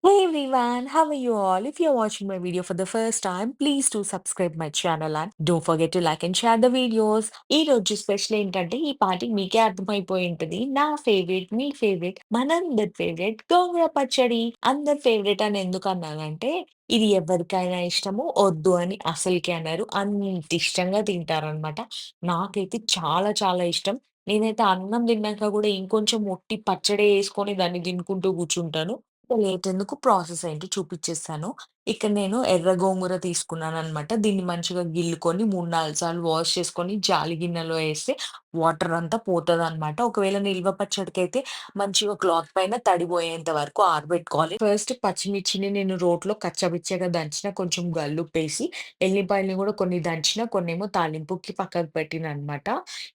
Hey everyone, how are you all? If you're watching my video for the first time, please do subscribe my channel and don't forget to like and share the videos. ఈ రోజు special ఏంటంటే ఈ పాటికి మీకే అర్థమైపోయి ఉంటది. నా favourite, మీ favourite, మనందరి ఫేవరెట్ గోంగూర పచ్చడి. అందరి ఫేవరెట్ అని ఎందుకు అన్నానంటే ఇది ఎవరికైనా ఇష్టము, వద్దు అని అసలుకి అనరు. అంత ఇష్టంగా తింటారనమాట. నాకైతే చాలా చాలా ఇష్టం. నేనైతే అన్నం తిన్నాక కూడా ఇంకొంచెం ఒట్టి పచ్చడే యేసుకొని దాన్ని తినుకుంటూ కూర్చుంటాను. లేట్ ఎందుకు ప్రాసెస్ ఏంటి చూపిచ్చేస్తాను. ఇక్కడ నేను ఎర్ర గోంగూర తీసుకున్నాననమాట. దీన్ని మంచిగా గిల్లుకొని 3, 4 సార్లు వాష్ చేసుకొని జాలి గిన్నెలో ఏస్తే వాటర్ అంతా పోతదనమాట. ఒకవేళ నిల్వ పచ్చడికైతే మంచిగా క్లాత్ పైన తడి పోయేంత వరకు ఆరబెట్టుకోవాలి. ఫస్ట్ పచ్చిమిర్చిని నేను రోట్లో కచ్చపిచ్చగా దంచిన, కొంచెం గల్లుప్పేసి, ఎల్లిపాయలని గూడా కొన్ని దంచిన, కొన్నేమో తాలింపుకి పక్కకు పెట్టిననమాట.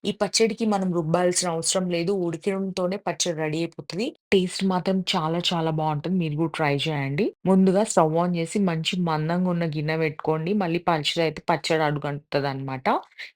ఈ పచ్చడికి మనం రుబ్బాల్సిన అవసరం లేదు. ఉడకడంతోనే పచ్చడి రెడీ అయిపోతది. టేస్ట్ మాత్రం చాలా చాలా బావుంటది. మీరు గూడా ట్రై చేయండి. ముందుగా స్టవ్ ఆన్ చేసి మంచి మందంగా ఉన్న గిన్నె పెట్టుకోండి. మళ్ళీ పలుచదైతే పచ్చడి అడుగంటుతదనమాట.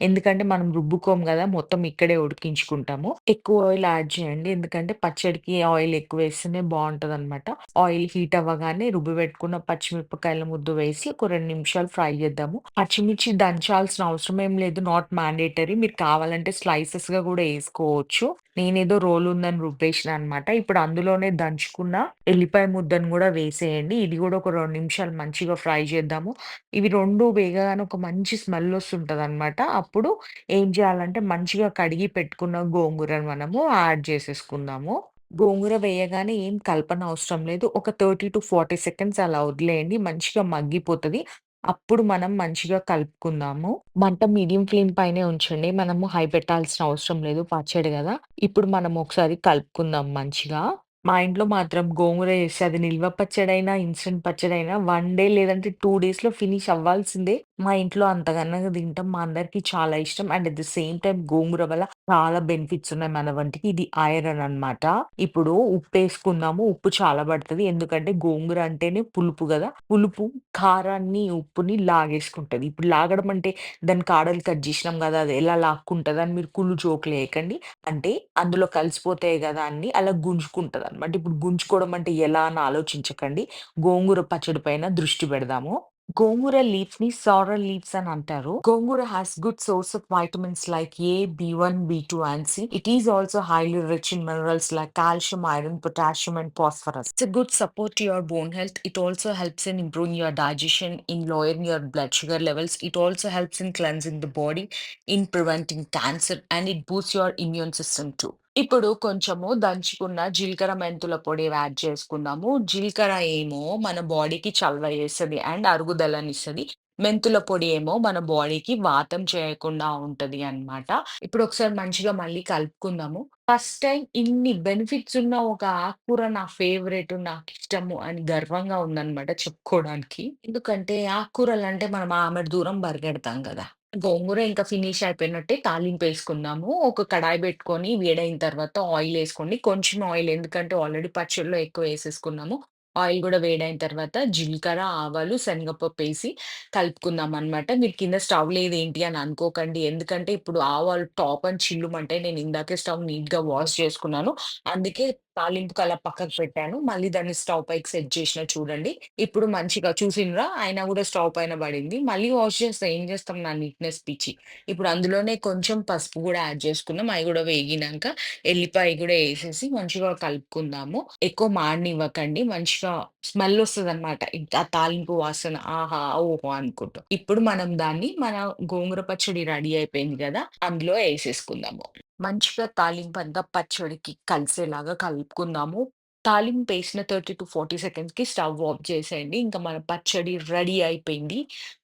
ఎందుకంటే మనం రుబ్బుకోము గదా! మొత్తం ఇక్కడే ఉడికించుకుంటాము. ఎక్కువ ఆయిల్ యాడ్ చేయండి. ఎందుకంటే పచ్చడికి ఆయిల్ ఎక్కువేస్తేనే బావుంటదనమాట. ఆయిల్ హీట్ అవ్వగానే రుబ్బిపెట్టుకున్న పచ్చిమిరపకాయల ముద్ద వేసి ఒక 2 నిమిషాలు ఫ్రై చేద్దాము. పచ్చిమిర్చి దంచాల్సిన అవసరం ఏం లేదు. Not mandatory. మీరు కావాలంటే స్లైసెస్‌గా గూడా ఏసుకోవచ్చు. నేనేదో రోల్ ఉందని రుబ్బేసినా అనమాట. ఇప్పుడు అందులోనే దంచుకున్న ఎల్లిపాయ ముద్దను గూడా వేసేయండి. ఇది గూడా ఒక 2 నిమిషాలు మంచిగా ఫ్రై చేద్దాము. ఇవి 2 వేగగానే ఒక మంచి స్మెల్ వస్తుంటదనమాట. అప్పుడు ఏం చేయాలంటే మంచిగా కడిగి పెట్టుకున్న గోంగూరను మనము యాడ్ చేసేసుకుందాము. గోంగూర వేయగానే ఏం కలపనవసరం లేదు. ఒక 30-40 సెకండ్స్ అలా వదిలేయండి. మంచిగా మగ్గిపోతది. అప్పుడు మనం మంచిగా కలుపుకుందాము. మంట మీడియం ఫ్లేమ్ పైనే ఉంచండి. మనము హై పెట్టాల్సిన అవసరం లేదు. పచ్చడి గదా! ఇప్పుడు మనం ఒకసారి కలుపుకుందాం మంచిగా. మా ఇంట్లో మాత్రం గోంగూర చేస్తే అది నిల్వ పచ్చడైనా, ఇన్‌స్టంట్ పచ్చడైనా 1 డే లేదంటే 2 డేస్‌లో ఫినిష్ అవ్వాల్సిందే. మా ఇంట్లో అంతగనంగా తింటాం. మా అందరికి చాలా ఇష్టం. And at the same time గోంగూర వల్ల చాలా బెనిఫిట్స్ ఉన్నాయి మన వంటికి. ఇది ఐరన్ అన్నమాట. ఇప్పుడు ఉప్పేసుకుందాము. ఉప్పు చాలా పడతది. ఎందుకంటే గోంగూర అంటేనే పులుపు గదా! పులుపు కారాన్ని, ఉప్పుని లాగేసుకుంటది. ఇప్పుడు లాగడం అంటే దాని కాడలు కట్ జేసినాం గదా! అది ఎలా లాక్కుంటదని మీరు కుళ్ళు జోకులేయకండి. అంటే అందులో కలిసిపోతాయి గదా అన్నీ అలా గుంజుకుంటదనమాట. ఇప్పుడు గుంజుకోవడం అంటే ఎలా అని ఆలోచించకండి. గోంగూర పచ్చడి పైన దృష్టి పెడదాము. గోంగూర లీఫ్‌ని సారల్ లీవ్స్ అని అంటారు. గోంగూర has good source of vitamins like A, B1, B2 and C. It is also highly rich in minerals like calcium, iron, potassium and phosphorus. It's a good support to your bone health. It also helps in improving your digestion, in lowering your blood sugar levels. It also helps in cleansing the body, in preventing cancer and it boosts your immune system too. ఇప్పుడు కొంచెము దంచుకున్న జీలకర్ర, మెంతుల పొడి add చేసుకుందాము. జీలకర్ర ఏమో మన బాడీకి చలవ చేస్తది అండ్ అరుగుదలనిస్తది. మెంతుల పొడి ఏమో మన బాడీకి వాతం చేయకుండా ఉంటది అన్నమాట. ఇప్పుడు ఒకసారి మంచిగా మళ్ళీ కలుపుకుందాము. ఫస్ట్ టైమ్ ఇన్ని బెనిఫిట్స్ ఉన్న ఒక ఆకుకూర నా ఫేవరెట్, నాకిష్టము అని గర్వంగా ఉందన్నమాట చెప్పుకోవడానికి. ఎందుకంటే ఆకుకూరలంటే మనం ఆమెడ దూరం పరిగెడతాం గదా! గోంగూర ఇంకా ఫినిష్ అయిపోయినట్టే తాలింపేసుకుందాము. ఒక కడాయి పెట్టుకొని వేడైన తర్వాత ఆయిలేసుకోండి. కొంచెం ఆయిల్ ఎందుకంటే ఆల్రెడీ పచ్చడిలో ఎక్కువేసేసుకున్నాము. ఆయిల్ గూడా వేడైన తర్వాత జీలకర్ర, ఆవాలు, శనగపప్పేసి కలుపుకుందామనమాట. మీరు కింద స్టవ్ లేదేంటి అని అనుకోకండి. ఎందుకంటే ఇప్పుడు ఆవాలు టాప్ అని చిల్లుమంటాయి. నేను ఇందాకే స్టవ్ నీట్‌గా వాష్ చేసుకున్నాను. అందుకే తాలింపుకి అలా పక్కకు పెట్టాను. మళ్ళీ దాన్ని స్టవ్ పైకి సెట్ చేషినా చూడండి. ఇప్పుడు మంచిగా చూసిండ్రా? అయినా గూడా స్టవ్ పైన పడింది. మళ్ళీ వాష్ చేస్తే ఏం చేస్తాం నా నీట్‌నెస్ పిచ్చి. ఇప్పుడు అందులోనే కొంచెం పసుపు గూడా యాడ్ చేసుకుందాం. అయి గూడా వేగినంక ఎల్లిపాయ గూడా ఏసేసి మంచిగా కలుపుకుందాము. ఎక్కువ మాడనివ్వకండి. మంచిగా స్మెల్ ఒస్తదనమాట. ఆ తాలింపు వాసన ఆహా! ఓహో! అనుకుంటూ. ఇప్పుడు మనం దాన్ని మన గోంగూర పచ్చడి రెడీ అయిపోయింది గదా! అందులో ఏసేసుకుందాము. మంచిగా తాలింపంతా పచ్చడికి కలిసేలాగా కలుపుకుందాము. తాలింపేసిన 30-40 సెకండ్స్‌కి స్టవ్ ఆఫ్ చేసేయండి. ఇంక మన పచ్చడి రెడీ అయిపోయింది.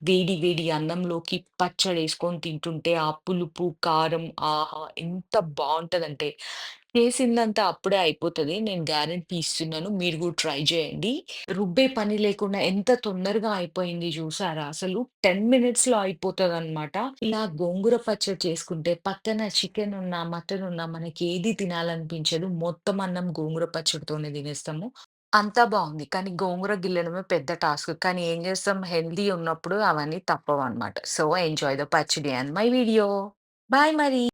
వేడి వేడి అన్నంలోకి పచ్చడేసుకొని తింటుంటే ఆ పులుపు, కారం ఆహా! ఎంత బావుంటదంటే చేసిందంతా అప్పుడే అయిపోతది. నేను గ్యారంటీ ఇస్తున్నాను. మీరు గూడా ట్రై చేయండి. రుబ్బే పని లేకుండా ఎంత తొందరగా అయిపోయింది చూసారా? అసలు 10 మినిట్స్‌లో అయిపోతదనమాట. ఇలా గోంగూర పచ్చడి చేసుకుంటే పక్కన చికెన్ ఉన్నా, మటన్ ఉన్నా మనకేది తినాలనిపించదు. మొత్తం అన్నం గోంగూర పచ్చడితోనే తినేస్తాము. అంతా బావుంది. కానీ గోంగూర గిల్లడమే పెద్ద టాస్క్. కానీ ఏం చేస్తాం హెల్తీ ఉన్నప్పుడు అవన్నీ తప్పవనమాట. సో, ఎంజాయ్ ద పచ్చడి అండ్ మై వీడియో. బాయ్ మరి.